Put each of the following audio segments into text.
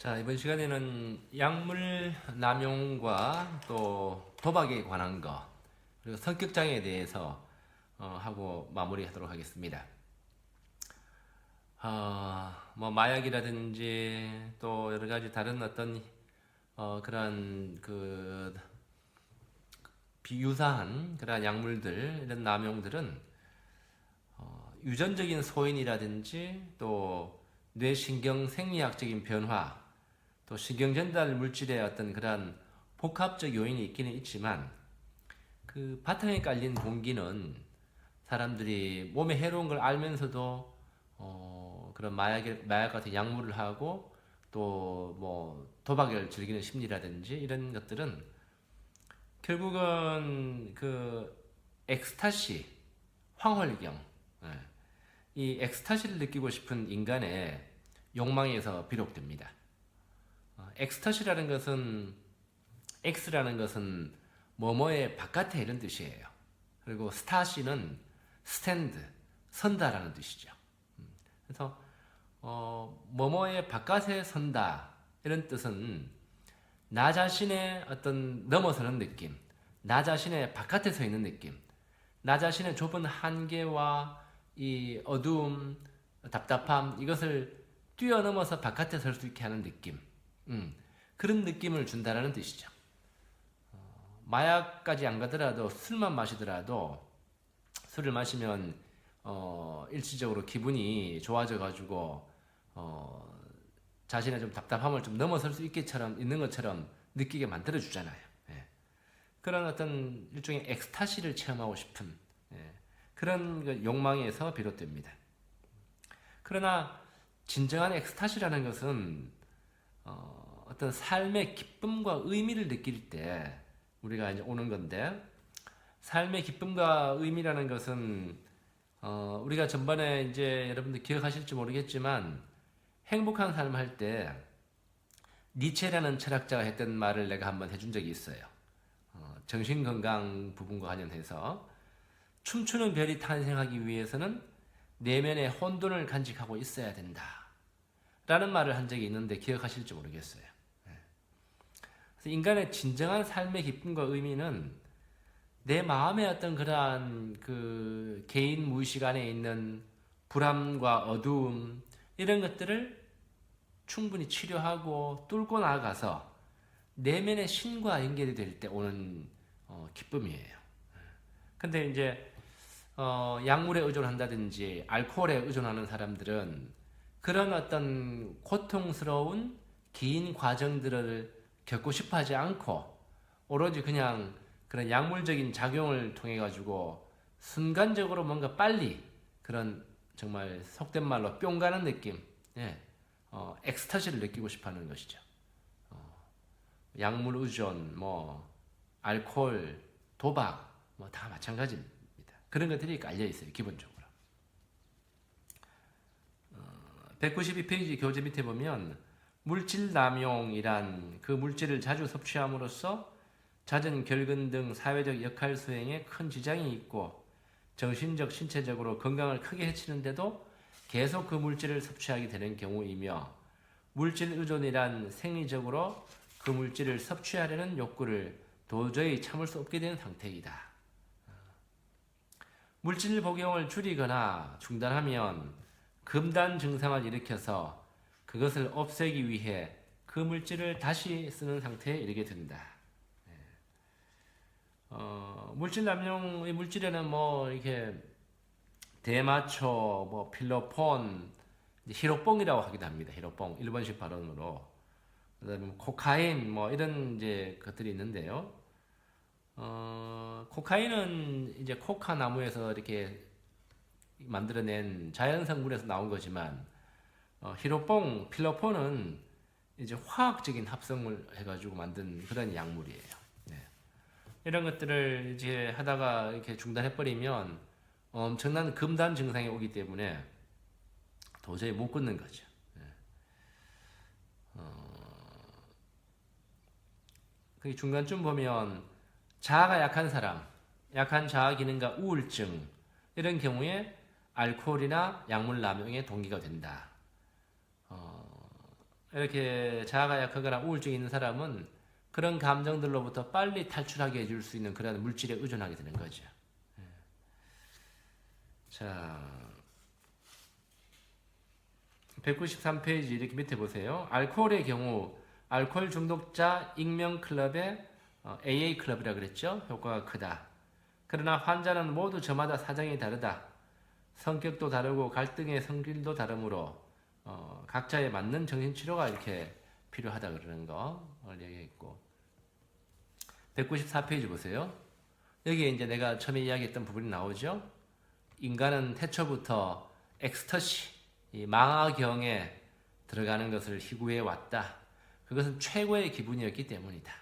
자, 이번 시간에는 약물 남용과 또 도박에 관한 거, 그리고 성격장애에 대해서 하고 마무리하도록 하겠습니다. 뭐 마약이라든지 또 여러 가지 다른 어떤 그런 그 비유사한 그런 약물들, 이런 남용들은 유전적인 소인이라든지 또 뇌신경 생리학적인 변화, 또 신경전달 물질의 어떤 그런 복합적 요인이 있기는 있지만, 그 바탕에 깔린 동기는 사람들이 몸에 해로운 걸 알면서도 그런 마약 같은 약물을 하고 또 뭐 도박을 즐기는 심리라든지 이런 것들은 결국은 그 엑스타시, 황홀경, 예, 이 엑스타시를 느끼고 싶은 인간의 욕망에서 비롯됩니다. 엑스타시라는 것은, X라는 것은 뭐뭐의 바깥에 이런 뜻이에요. 그리고 스타시는 스탠드, 선다라는 뜻이죠. 그래서 뭐뭐의 바깥에 선다 이런 뜻은 나 자신의 어떤 넘어서는 느낌, 나 자신의 바깥에 서 있는 느낌, 나 자신의 좁은 한계와 이 어두움, 답답함, 이것을 뛰어넘어서 바깥에 설 수 있게 하는 느낌, 그런 느낌을 준다라는 뜻이죠. 마약까지 안 가더라도 술만 마시더라도 술을 마시면 일시적으로 기분이 좋아져 가지고 자신의 좀 답답함을 좀 넘어설 수 있는 것처럼 느끼게 만들어 주잖아요. 예. 그런 어떤 일종의 엑스타시를 체험하고 싶은, 예, 그런 그 욕망에서 비롯됩니다. 그러나 진정한 엑스타시라는 것은 어떤 삶의 기쁨과 의미를 느낄 때 우리가 이제 오는 건데, 삶의 기쁨과 의미라는 것은 우리가 전번에 이제 여러분들 기억하실지 모르겠지만, 행복한 삶 할 때 니체라는 철학자가 했던 말을 내가 한번 해준 적이 있어요. 정신건강 부분과 관련해서 춤추는 별이 탄생하기 위해서는 내면의 혼돈을 간직하고 있어야 된다 라는 말을 한 적이 있는데 기억하실지 모르겠어요. 그래서 인간의 진정한 삶의 기쁨과 의미는 내 마음의 어떤 그러한 그 개인 무의식 안에 있는 불안과 어두움, 이런 것들을 충분히 치료하고 뚫고 나아가서 내면의 신과 연결이 될 때 오는 기쁨이에요. 근데 이제 약물에 의존한다든지 알코올에 의존하는 사람들은 그런 어떤 고통스러운 긴 과정들을 겪고 싶어 하지 않고 오로지 그냥 그런 약물적인 작용을 통해 가지고 순간적으로 뭔가 빨리 그런 정말 속된 말로 뿅 가는 느낌, 예, 엑스타시를 느끼고 싶어 하는 것이죠. 약물 의존, 뭐 알코올, 도박, 뭐 다 마찬가지입니다. 그런 것들이 깔려 있어요, 기본적으로. 192페이지 교재 밑에 보면 물질 남용이란 그 물질을 자주 섭취함으로써 잦은 결근 등 사회적 역할 수행에 큰 지장이 있고 정신적, 신체적으로 건강을 크게 해치는데도 계속 그 물질을 섭취하게 되는 경우이며, 물질 의존이란 생리적으로 그 물질을 섭취하려는 욕구를 도저히 참을 수 없게 되는 상태이다. 물질 복용을 줄이거나 중단하면 금단 증상을 일으켜서 그것을 없애기 위해 그 물질을 다시 쓰는 상태에 이르게 된다. 물질 남용의 물질에는 뭐 이렇게 대마초, 뭐 필로폰, 히로뽕이라고 하기도 합니다. 히로뽕, 일본식 발음으로. 그다음에 코카인, 뭐 이런 이제 것들이 있는데요. 코카인은 이제 코카 나무에서 이렇게 만들어낸 자연 성분에서 나온 거지만, 히로뽕, 필로폰은 이제 화학적인 합성을 해가지고 만든 그런 약물이에요. 네. 이런 것들을 이제 하다가 이렇게 중단해버리면 엄청난 금단 증상이 오기 때문에 도저히 못 끊는 거죠. 네. 그 중간쯤 보면 자아가 약한 사람, 약한 자아 기능과 우울증, 이런 경우에 알코올이나 약물 남용의 동기가 된다. 이렇게 자아가 약하거나 우울증이 있는 사람은 그런 감정들로부터 빨리 탈출하게 해줄 수 있는 그런 물질에 의존하게 되는 거죠. 자, 193페이지 이렇게 밑에 보세요. 알코올의 경우 알코올 중독자 익명 클럽의 AA 클럽이라 그랬죠. 효과가 크다. 그러나 환자는 모두 저마다 사정이 다르다. 성격도 다르고 갈등의 성질도 다르므로 각자에 맞는 정신치료가 이렇게 필요하다 그러는 거를 얘기했고 194페이지 보세요. 여기에 이제 내가 처음에 이야기했던 부분이 나오죠. 인간은 태초부터 엑스터시, 이 망아경에 들어가는 것을 희구해 왔다. 그것은 최고의 기분이었기 때문이다.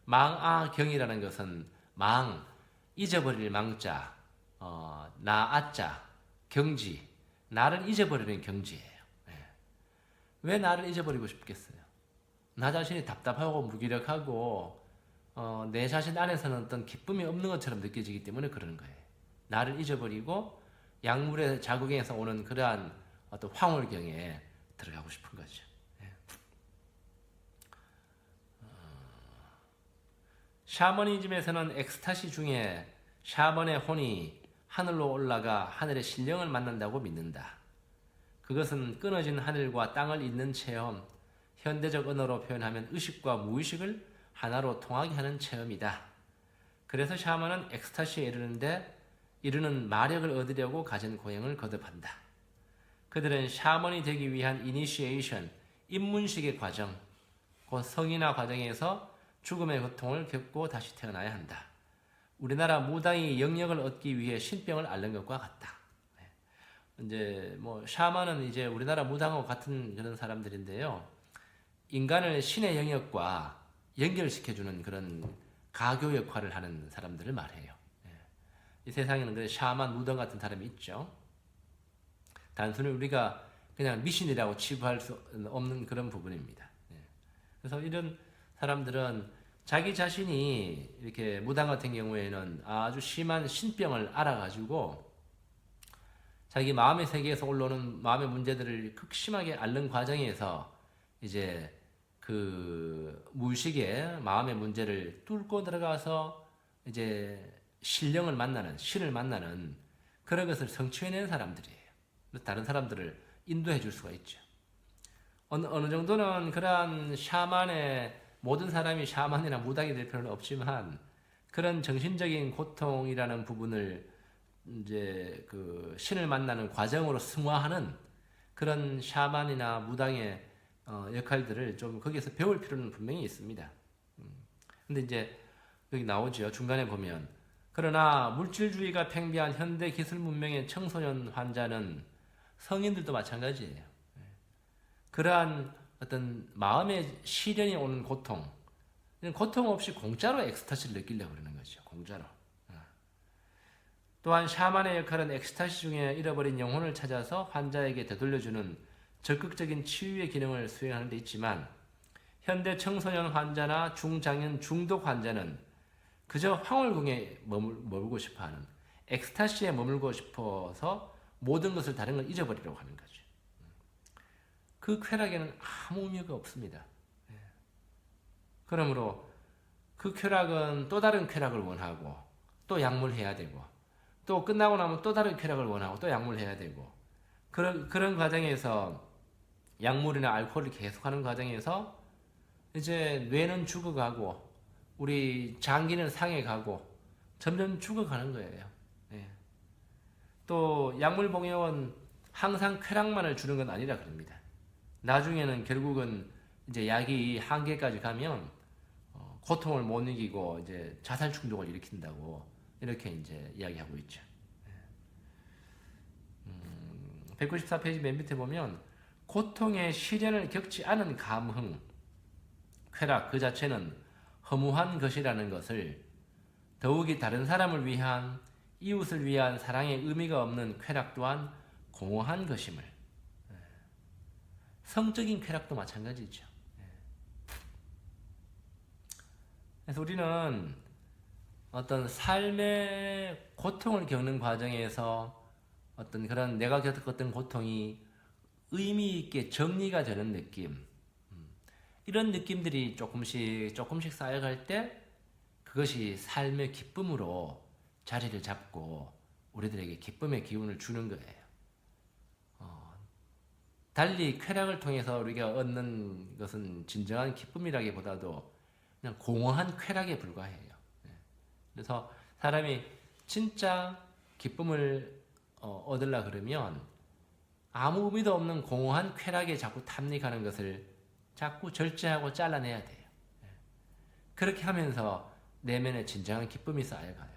망아경이라는 것은 망, 잊어버릴 망자, 나아자, 경지, 나를 잊어버리는 경지예요. 왜 나를 잊어버리고 싶겠어요? 나 자신이 답답하고 무기력하고 내 자신 안에서는 어떤 기쁨이 없는 것처럼 느껴지기 때문에 그러는 거예요. 나를 잊어버리고 약물의 자극에서 오는 그러한 어떤 황홀경에 들어가고 싶은 거죠. 샤머니즘에서는 엑스타시 중에 샤먼의 혼이 하늘로 올라가 하늘의 신령을 만난다고 믿는다. 그것은 끊어진 하늘과 땅을 잇는 체험, 현대적 언어로 표현하면 의식과 무의식을 하나로 통하게 하는 체험이다. 그래서 샤먼은 엑스타시에 이르는 마력을 얻으려고 가진 고행을 거듭한다. 그들은 샤먼이 되기 위한 이니시에이션, 입문식의 과정, 곧 성인화 과정에서 죽음의 고통을 겪고 다시 태어나야 한다. 우리나라 무당이 영역을 얻기 위해 신병을 앓는 것과 같다. 이제 뭐 샤먼은 이제 우리나라 무당하고 같은 그런 사람들인데요. 인간을 신의 영역과 연결시켜주는 그런 가교 역할을 하는 사람들을 말해요. 이 세상에는 그래 샤먼, 무당 같은 사람이 있죠. 단순히 우리가 그냥 미신이라고 치부할 수 없는 그런 부분입니다. 그래서 이런 사람들은 자기 자신이 이렇게 무당 같은 경우에는 아주 심한 신병을 알아가지고 자기 마음의 세계에서 올라오는 마음의 문제들을 극심하게 앓는 과정에서 이제 그 무의식의 마음의 문제를 뚫고 들어가서 이제 신령을 만나는, 신을 만나는 그런 것을 성취해낸 사람들이에요. 다른 사람들을 인도해 줄 수가 있죠. 어느 정도는 그러한 샤만의 모든 사람이 샤만이나 무당이 될 필요는 없지만 그런 정신적인 고통이라는 부분을 이제 그 신을 만나는 과정으로 승화하는 그런 샤만이나 무당의 역할들을 좀 거기에서 배울 필요는 분명히 있습니다. 근데 이제 여기 나오죠. 중간에 보면 그러나 물질주의가 팽배한 현대 기술 문명의 청소년 환자는 성인들도 마찬가지예요. 그러한 어떤 마음의 시련이 오는 고통 없이 공짜로 엑스타시를 느끼려고 그러는 거죠. 공짜로. 또한 샤만의 역할은 엑스타시 중에 잃어버린 영혼을 찾아서 환자에게 되돌려주는 적극적인 치유의 기능을 수행하는 데 있지만 현대 청소년 환자나 중장년 중독 환자는 그저 황홀궁에 머물고 싶어하는 엑스타시에 머물고 싶어서 모든 것을 다른 걸 잊어버리려고 하는 거죠. 그 쾌락에는 아무 의미가 없습니다. 그러므로 그 쾌락은 또 다른 쾌락을 원하고 또 약물해야 되고 또 끝나고 나면 또 다른 쾌락을 원하고 또 약물해야 되고 그런 과정에서 약물이나 알코올을 계속하는 과정에서 이제 뇌는 죽어가고 우리 장기는 상해가고 점점 죽어가는 거예요. 또 약물 복용은 항상 쾌락만을 주는 건 아니라 그럽니다. 나중에는 결국은 이제 약이 한계까지 가면 고통을 못 이기고 이제 자살 충동을 일으킨다고 이렇게 이제 이야기하고 있죠. 194페이지 맨 밑에 보면 고통의 시련을 겪지 않은 감흥, 쾌락 그 자체는 허무한 것이라는 것을 더욱이 다른 사람을 위한 이웃을 위한 사랑의 의미가 없는 쾌락 또한 공허한 것임을 성적인 쾌락도 마찬가지죠. 그래서 우리는 어떤 삶의 고통을 겪는 과정에서 어떤 그런 내가 겪었던 고통이 의미 있게 정리가 되는 느낌, 이런 느낌들이 조금씩 쌓여갈 때 그것이 삶의 기쁨으로 자리를 잡고 우리들에게 기쁨의 기운을 주는 거예요. 달리 쾌락을 통해서 우리가 얻는 것은 진정한 기쁨이라기보다도 그냥 공허한 쾌락에 불과해요. 그래서 사람이 진짜 기쁨을 얻으려 그러면 아무 의미도 없는 공허한 쾌락에 자꾸 탐닉하는 것을 자꾸 절제하고 잘라내야 돼요. 그렇게 하면서 내면에 진정한 기쁨이 쌓여가요.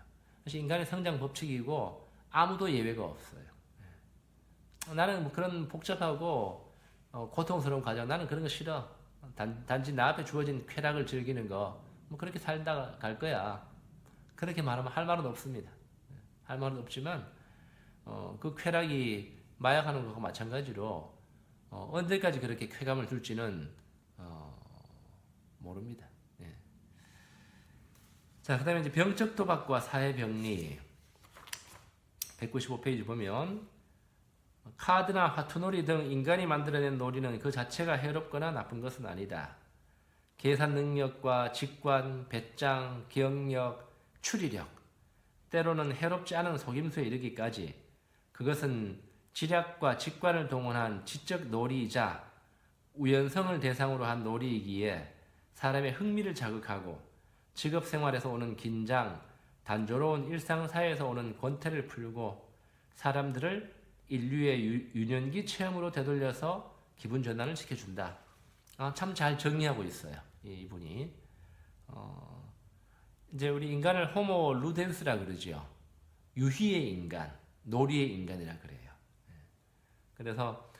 사실 인간의 성장 법칙이고 아무도 예외가 없어요. 나는 뭐 그런 복잡하고 고통스러운 과정, 나는 그런 거 싫어. 단지 나 앞에 주어진 쾌락을 즐기는 거, 뭐 그렇게 살다가 갈 거야. 그렇게 말하면 할 말은 없습니다. 할 말은 없지만 그 쾌락이 마약하는 것과 마찬가지로 언제까지 그렇게 쾌감을 줄지는 모릅니다. 예. 자, 그다음에 이제 병적 도박과 사회 병리 195페이지 보면 카드나 화투놀이 등 인간이 만들어낸 놀이는 그 자체가 해롭거나 나쁜 것은 아니다. 계산 능력과 직관, 배짱, 기억력, 추리력, 때로는 해롭지 않은 속임수에 이르기까지 그것은 지략과 직관을 동원한 지적 놀이이자 우연성을 대상으로 한 놀이이기에 사람의 흥미를 자극하고 직업 생활에서 오는 긴장, 단조로운 일상사회에서 오는 권태를 풀고 사람들을 인류의 유년기 체험으로 되돌려서 기분 전환을 시켜준다. 참 잘 정리하고 있어요. 이분이. 이제 우리 인간을 호모 루덴스라 그러죠. 유희의 인간, 놀이의 인간이라 그래요. 그래서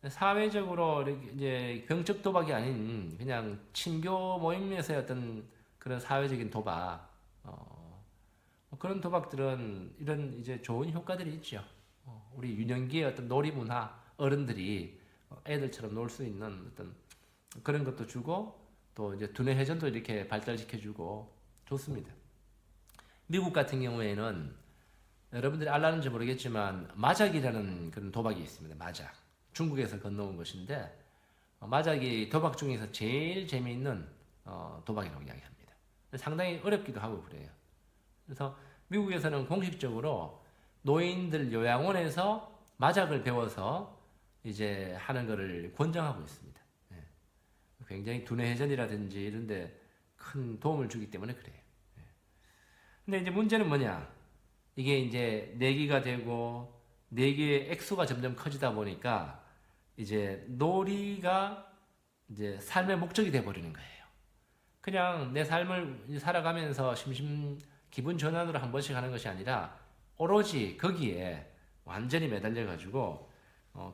사회적으로 이제 병적 도박이 아닌 그냥 친교 모임에서의 어떤 그런 사회적인 도박, 그런 도박들은 이런 이제 좋은 효과들이 있죠. 우리 유년기의 어떤 놀이 문화, 어른들이 애들처럼 놀 수 있는 어떤 그런 것도 주고 또 이제 두뇌 회전도 이렇게 발달시켜주고 좋습니다. 미국 같은 경우에는 여러분들이 알았는지 모르겠지만 마작이라는 그런 도박이 있습니다. 마작. 중국에서 건너온 것인데 마작이 도박 중에서 제일 재미있는 도박이라고 이야기합니다. 상당히 어렵기도 하고 그래요. 그래서 미국에서는 공식적으로 노인들 요양원에서 마작을 배워서 이제 하는 것을 권장하고 있습니다. 굉장히 두뇌 회전이라든지 이런 데 큰 도움을 주기 때문에 그래요. 근데 이제 문제는 뭐냐? 이게 이제 내기가 되고 내기의 액수가 점점 커지다 보니까 이제 놀이가 이제 삶의 목적이 돼 버리는 거예요. 그냥 내 삶을 살아가면서 기분 전환으로 한 번씩 하는 것이 아니라 오로지 거기에 완전히 매달려 가지고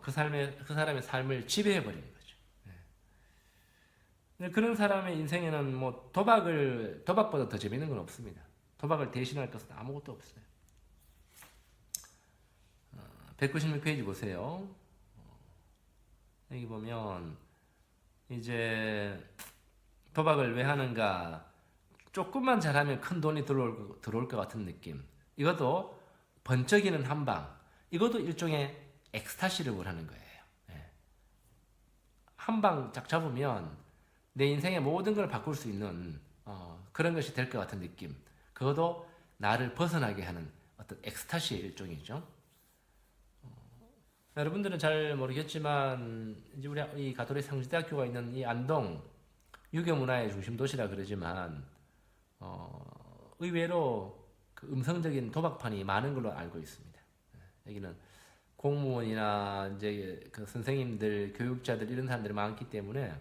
그 사람의 삶을 지배해 버리는 거죠. 근데 그런 사람의 인생에는 뭐 도박보다 더 재밌는 건 없습니다. 도박을 대신할 것은 아무것도 없어요. 196페이지 보세요. 여기 보면 이제 도박을 왜 하는가? 조금만 잘하면 큰 돈이 들어올 것 같은 느낌. 이것도 번쩍이는 한방. 이것도 일종의 엑스타시를 하는 거예요. 한방 쫙 잡으면 내 인생의 모든 걸 바꿀 수 있는 그런 것이 될 것 같은 느낌. 그것도 나를 벗어나게 하는 어떤 엑스타시의 일종이죠. 여러분들은 잘 모르겠지만 이제 우리 이 가톨릭 상지대학교가 있는 이 안동 유교 문화의 중심 도시라 그러지만 의외로 그 음성적인 도박판이 많은 걸로 알고 있습니다. 여기는 공무원이나 이제 그 선생님들, 교육자들 이런 사람들이 많기 때문에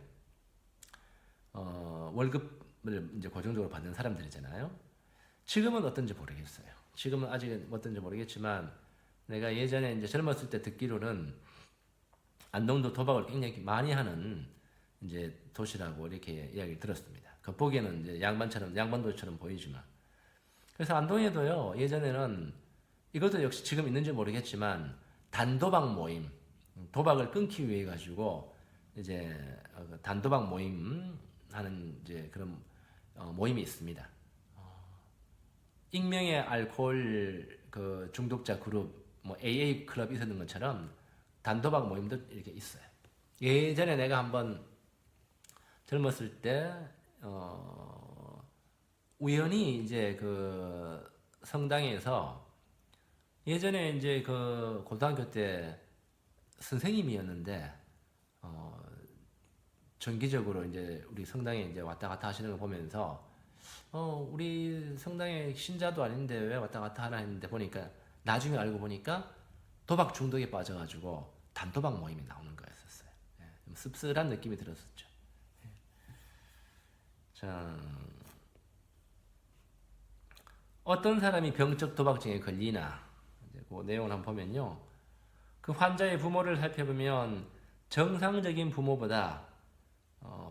월급을 이제 고정적으로 받는 사람들이잖아요. 지금은 어떤지 모르겠어요. 지금은 아직은 어떤지 모르겠지만 내가 예전에 이제 젊었을 때 듣기로는 안동도 도박을 굉장히 많이 하는 이제 도시라고 이렇게 이야기를 들었습니다. 겉보기에는 이제 양반도처럼 보이지만. 그래서 안동에도요, 예전에는 이것도 역시 지금 있는지 모르겠지만 단도박 모임, 도박을 끊기 위해 가지고 이제 단도박 모임 하는 이제 그런 모임이 있습니다. 익명의 알코올 그 중독자 그룹, 뭐 AA 클럽 있었는 것처럼 단도박 모임도 이렇게 있어요. 예전에 내가 한번 젊었을 때 우연히 이제 그 성당에서 예전에 이제 그 고등학교 때 선생님이었는데 정기적으로 이제 우리 성당에 이제 왔다 갔다 하시는 거 보면서 우리 성당에 신자도 아닌데 왜 왔다 갔다 하나 했는데 보니까 나중에 알고 보니까 도박 중독에 빠져가지고 단도박 모임이 나오는 거였었어요. 예, 좀 씁쓸한 느낌이 들었었죠. 예. 자, 어떤 사람이 병적 도박증에 걸리나 이제 그 내용을 한번 보면요. 그 환자의 부모를 살펴보면 정상적인 부모보다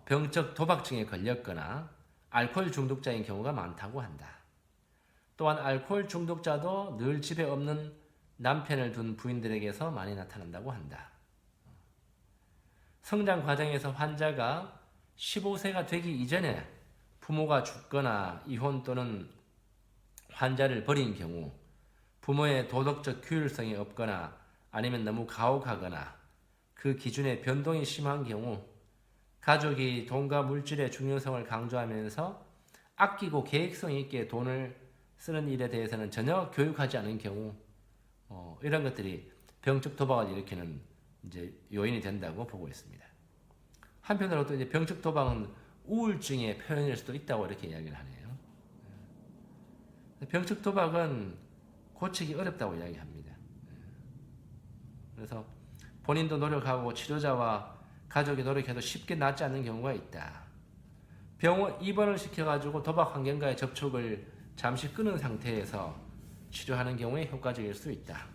병적 도박증에 걸렸거나 알코올 중독자인 경우가 많다고 한다. 또한 알코올 중독자도 늘 집에 없는 남편을 둔 부인들에게서 많이 나타난다고 한다. 성장 과정에서 환자가 15세가 되기 이전에 부모가 죽거나 이혼 또는 환자를 버린 경우, 부모의 도덕적 규율성이 없거나 아니면 너무 가혹하거나 그 기준의 변동이 심한 경우, 가족이 돈과 물질의 중요성을 강조하면서 아끼고 계획성 있게 돈을 쓰는 일에 대해서는 전혀 교육하지 않은 경우, 이런 것들이 병적 도박을 일으키는 이제 요인이 된다고 보고 있습니다. 한편으로 또 이제 병적 도박은 우울증의 표현일 수도 있다고 이렇게 이야기를 하네요. 병적 도박은 고치기 어렵다고 이야기합니다. 그래서 본인도 노력하고 치료자와 가족이 노력해도 쉽게 낫지 않는 경우가 있다. 병원 입원을 시켜가지고 도박 환경과의 접촉을 잠시 끊은 상태에서 치료하는 경우에 효과적일 수 있다.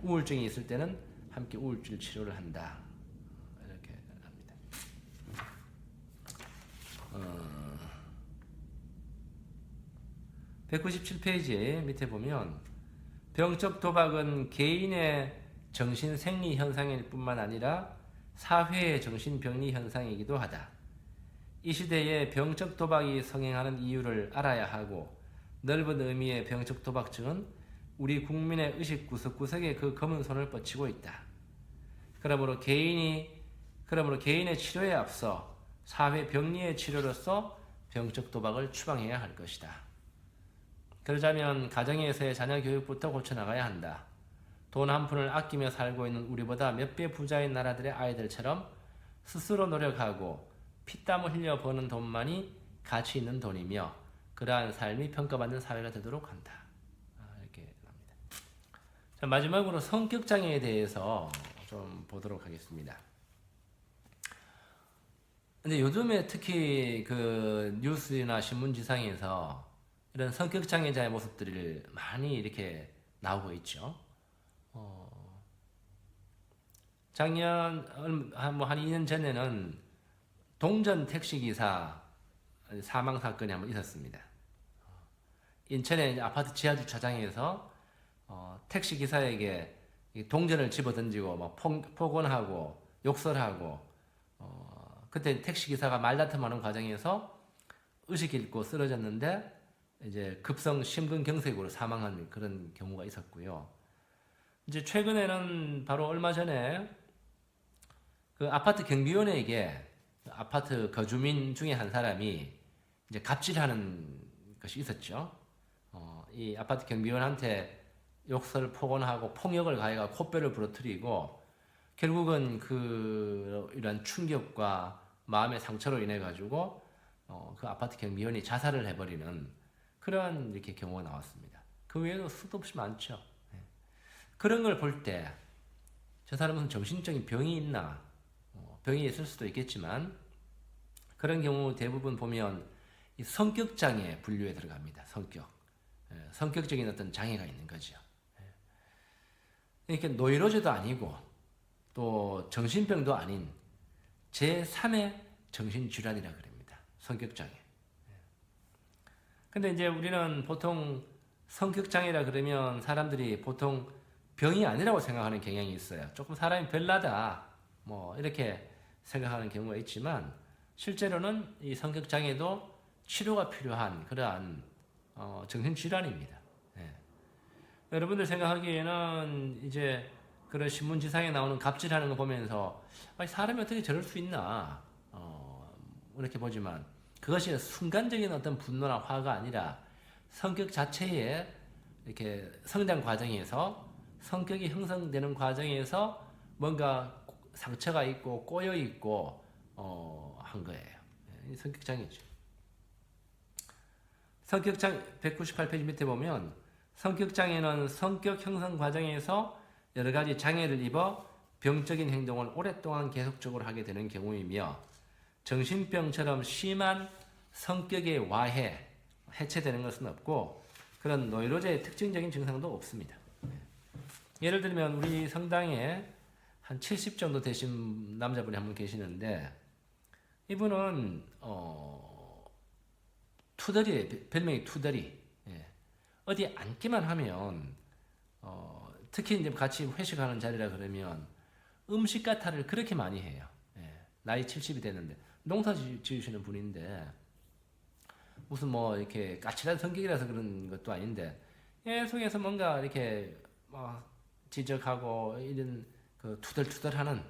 우울증이 있을 때는 함께 우울증 치료를 한다. 이렇게 합니다. 197페이지 밑에 보면 병적 도박은 개인의 정신 생리 현상일 뿐만 아니라 사회의 정신병리 현상이기도 하다. 이 시대에 병적 도박이 성행하는 이유를 알아야 하고 넓은 의미의 병적 도박증은 우리 국민의 의식 구석구석에 그 검은 손을 뻗치고 있다. 그러므로 개인의 치료에 앞서 사회 병리의 치료로서 병적 도박을 추방해야 할 것이다. 그러자면 가정에서의 자녀 교육부터 고쳐나가야 한다. 돈 한 푼을 아끼며 살고 있는 우리보다 몇 배 부자인 나라들의 아이들처럼 스스로 노력하고 피땀을 흘려 버는 돈만이 가치 있는 돈이며 그러한 삶이 평가받는 사회가 되도록 한다. 이렇게 합니다. 자, 마지막으로 성격장애에 대해서 좀 보도록 하겠습니다. 근데 요즘에 특히 그 뉴스나 신문지상에서 이런 성격장애자의 모습들이 많이 이렇게 나오고 있죠. 작년 한 2년 전에는 동전 택시기사 사망 사건이 한번 있었습니다. 인천의 아파트 지하주차장에서 택시기사에게 동전을 집어던지고 막 폭언하고 욕설하고 그때 택시기사가 말다툼하는 과정에서 의식 잃고 쓰러졌는데 이제 급성 심근경색으로 사망한 그런 경우가 있었고요. 이제 최근에는 바로 얼마 전에 그 아파트 경비원에게 아파트 거주민 중에 한 사람이 이제 갑질하는 것이 있었죠. 이 아파트 경비원한테 욕설 폭언하고 폭력을 가해가 코뼈를 부러뜨리고 결국은 이런 충격과 마음의 상처로 인해 가지고 그 아파트 경비원이 자살을 해버리는 그러한 이렇게 경우가 나왔습니다. 그 외에도 수도 없이 많죠. 그런 걸 볼 때 저 사람은 정신적인 병이 있나? 병이 있을 수도 있겠지만 그런 경우 대부분 보면 이 성격장애 분류에 들어갑니다. 성격적인 어떤 장애가 있는 거죠. 이렇게 노이로제도 아니고 또 정신병도 아닌 제3의 정신질환이라 그럽니다. 성격장애. 근데 이제 우리는 보통 성격장애라 그러면 사람들이 보통 병이 아니라고 생각하는 경향이 있어요. 조금 사람이 별나다 뭐 이렇게 생각하는 경우가 있지만 실제로는 이 성격장애도 치료가 필요한 그러한 정신질환입니다. 여러분들 생각하기에는 이제 그런 신문지상에 나오는 갑질하는 거 보면서 아니, 사람이 어떻게 저럴 수 있나 이렇게 보지만 그것이 순간적인 어떤 분노나 화가 아니라 성격 자체의 이렇게 성장 과정에서 성격이 형성되는 과정에서 뭔가 상처가 있고 꼬여 있고 한 거예요. 이 성격장애죠. 성격장 198페이지 밑에 보면 성격장애는 성격 형성 과정에서 여러 가지 장애를 입어 병적인 행동을 오랫동안 계속적으로 하게 되는 경우이며 정신병처럼 심한 성격의 와해, 해체되는 것은 없고 그런 노이로제의 특징적인 증상도 없습니다. 예를 들면 우리 성당에 한 70 정도 되신 남자분이 한 분 계시는데 이분은 투덜이에요. 별명이 투덜이. 예. 어디 앉기만 하면 특히 이제 같이 회식하는 자리라 그러면 음식 가타를 그렇게 많이 해요. 예. 나이 70이 됐는데 농사 지으시는 분인데 무슨 뭐 이렇게 까칠한 성격이라서 그런 것도 아닌데 계속해서 뭔가 이렇게 지적하고 이런 그 투덜투덜하는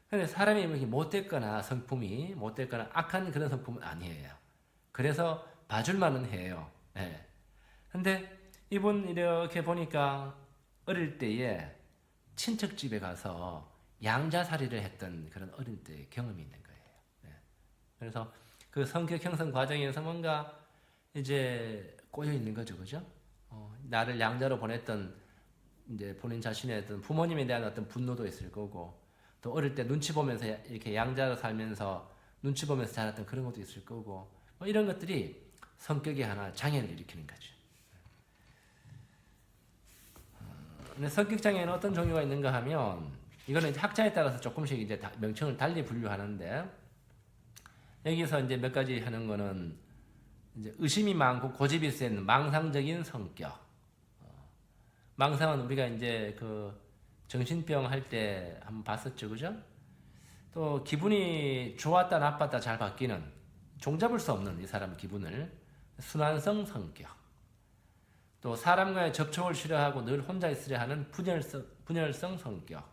근데 사람이 이렇게 못됐거나 성품이 못됐거나 악한 그런 성품은 아니에요. 그래서 봐줄만은 해요. 예. 근데 이분 이렇게 보니까 어릴 때에 친척집에 가서 양자살이를 했던 그런 어린 때의 경험이 있는 거예요. 예. 그래서 그 성격 형성 과정에서 뭔가 이제 꼬여 있는 거죠, 그죠? 나를 양자로 보냈던 이제 본인 자신의 어떤 부모님에 대한 어떤 분노도 있을 거고 또 어릴 때 눈치 보면서 이렇게 양자로 살면서 눈치 보면서 자랐던 그런 것도 있을 거고 뭐 이런 것들이 성격의 하나 장애를 일으키는 거죠. 근데 성격 장애는 어떤 종류가 있는가 하면 이거는 이제 학자에 따라서 조금씩 이제 명칭을 달리 분류하는데 여기서 이제 몇 가지 하는 거는 이제 의심이 많고 고집이 센 망상적인 성격. 망상은 우리가 이제 그 정신병 할 때 한번 봤었죠, 그죠? 또 기분이 좋았다 나빴다 잘 바뀌는 종잡을 수 없는 이 사람 기분을 순환성 성격. 또 사람과의 접촉을 싫어하고 늘 혼자 있으려 하는 분열성 성격.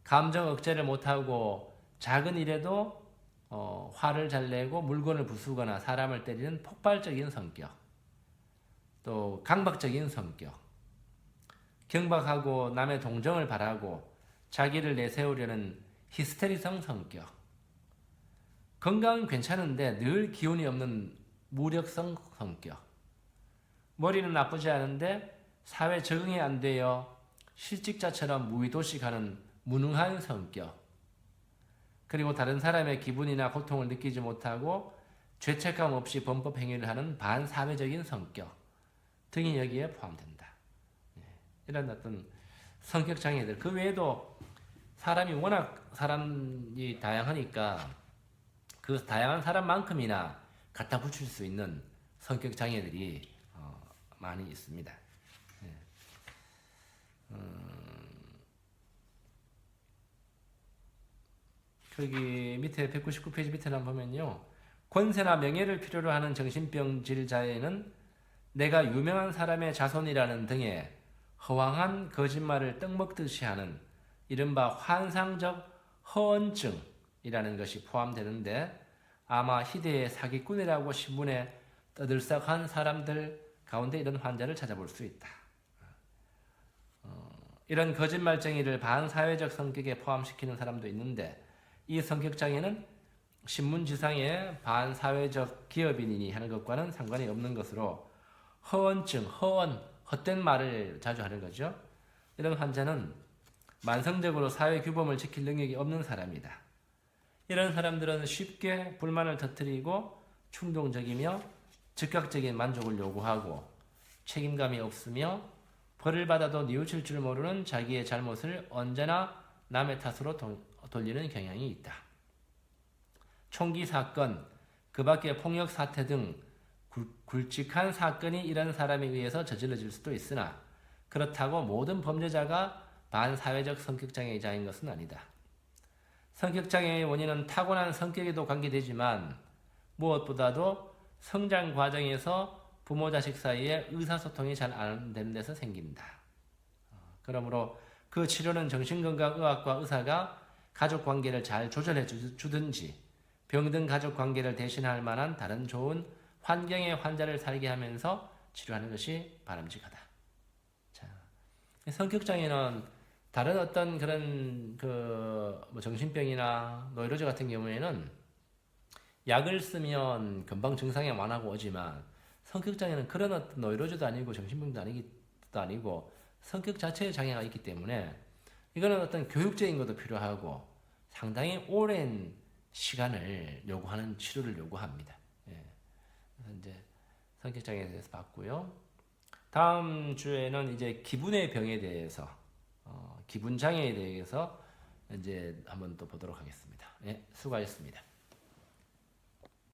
감정 억제를 못하고 작은 일에도 화를 잘 내고 물건을 부수거나 사람을 때리는 폭발적인 성격. 또 강박적인 성격. 경박하고 남의 동정을 바라고 자기를 내세우려는 히스테리성 성격. 건강은 괜찮은데 늘 기운이 없는 무력성 성격. 머리는 나쁘지 않은데 사회 적응이 안 되어 실직자처럼 무의도식하는 무능한 성격. 그리고 다른 사람의 기분이나 고통을 느끼지 못하고 죄책감 없이 범법 행위를 하는 반사회적인 성격 등이 여기에 포함된다. 이런 어떤 성격 장애들 그 외에도 사람이 워낙 사람이 다양하니까 그 다양한 사람만큼이나 갖다 붙일 수 있는 성격 장애들이 많이 있습니다. 여기 밑에 199페이지 밑에 한번 보면요. 권세나 명예를 필요로 하는 정신병질자에는 내가 유명한 사람의 자손이라는 등의 허황한 거짓말을 떡먹듯이 하는 이른바 환상적 허언증이라는 것이 포함되는데 아마 희대의 사기꾼이라고 신문에 떠들썩한 사람들 가운데 이런 환자를 찾아볼 수 있다. 이런 거짓말쟁이를 반사회적 성격에 포함시키는 사람도 있는데 이 성격장애는 신문지상의 반사회적 기업인이 하는 것과는 상관이 없는 것으로 허언증, 헛된 말을 자주 하는 거죠. 이런 환자는 만성적으로 사회 규범을 지킬 능력이 없는 사람이다. 이런 사람들은 쉽게 불만을 터뜨리고 충동적이며 즉각적인 만족을 요구하고 책임감이 없으며 벌을 받아도 뉘우칠 줄 모르는 자기의 잘못을 언제나 남의 탓으로 돌리는 경향이 있다. 총기 사건, 그 밖의 폭력 사태 등 굵직한 사건이 이런 사람에 의해서 저질러질 수도 있으나 그렇다고 모든 범죄자가 반사회적 성격장애자인 것은 아니다. 성격장애의 원인은 타고난 성격에도 관계되지만 무엇보다도 성장 과정에서 부모 자식 사이에 의사소통이 잘 안 되는 데서 생긴다. 그러므로 그 치료는 정신건강의학과 의사가 가족관계를 잘 조절해 주든지 병든 가족관계를 대신할 만한 다른 좋은 환경의 환자를 살게 하면서 치료하는 것이 바람직하다. 자, 성격장애는 다른 어떤 그런 뭐 정신병이나 노이로제 같은 경우에는 약을 쓰면 금방 증상이 완화하고 오지만 성격장애는 그런 어떤 노이로제도 아니고 정신병도 아니고 성격 자체의 장애가 있기 때문에 이거는 어떤 교육적인 것도 필요하고 상당히 오랜 시간을 요구하는 치료를 요구합니다. 예. 그래서 이제 성격장애에 대해서 봤고요. 다음 주에는 이제 기분의 병에 대해서 기분 장애에 대해서 이제 한번 또 보도록 하겠습니다. 예, 수고하셨습니다.